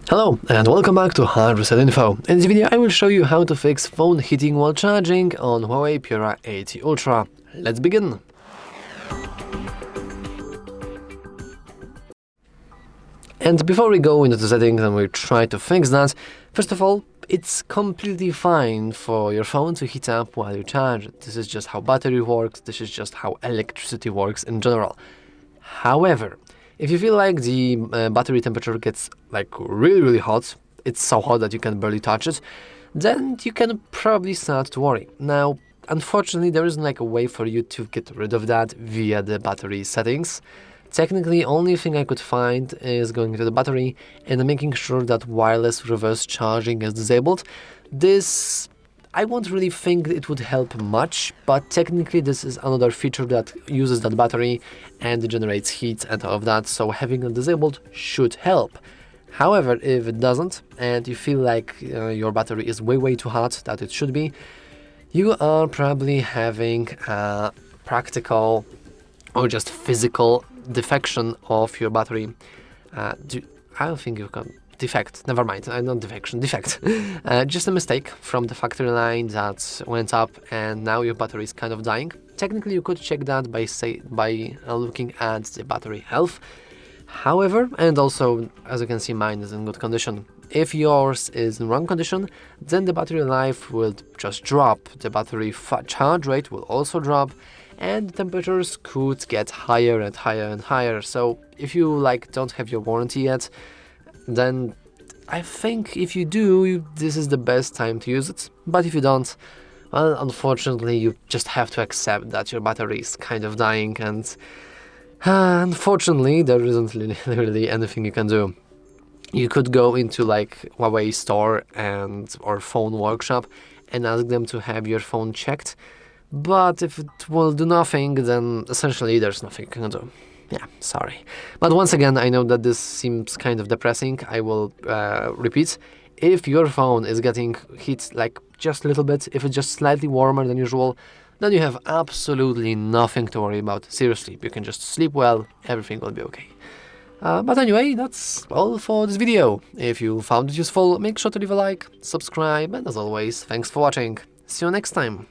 Hello and welcome back to HardReset.Info. In this video I will show you how to fix phone heating while charging on HUAWEI Pura 80 Ultra. Let's begin! And before we go into the settings and we try to fix that, first of all, it's completely fine for your phone to heat up while you charge. This is just how battery works, this is just how electricity works in general. However, if you feel like the battery temperature gets like really hot, it's so hot that you can barely touch it, then you can probably start to worry. Now, unfortunately, there isn't like a way for you to get rid of that via the battery settings. Technically, only thing I could find is going into the battery and making sure that wireless reverse charging is disabled. This, I won't really think it would help much, but technically this is another feature that uses that battery and generates heat and all of that, so having it disabled should help. However, if it doesn't and you feel like your battery is way too hot that it should be, you are probably having a practical or just physical defection of your battery. I don't think you can... defect, never mind, not defection, defect. Just a mistake from the factory line that went up and now your battery is kind of dying. Technically you could check that by looking at the battery health. However, and also as you can see, mine is in good condition. If yours is in wrong condition, then the battery life will just drop, the battery charge rate will also drop, and temperatures could get higher and higher. So if you don't have your warranty yet, then I think if you do, this is the best time to use it. But if you don't, well, unfortunately, you just have to accept that your battery is kind of dying, and unfortunately, there isn't really anything you can do. You could go into HUAWEI store or phone workshop and ask them to have your phone checked. But if it will do nothing, then essentially there's nothing you can do. Yeah, sorry. But once again, I know that this seems kind of depressing. I will repeat. If your phone is getting heat just a little bit, if it's just slightly warmer than usual, then you have absolutely nothing to worry about. Seriously, you can just sleep well, everything will be okay. But anyway, that's all for this video. If you found it useful, make sure to leave a like, subscribe, and as always, thanks for watching. See you next time.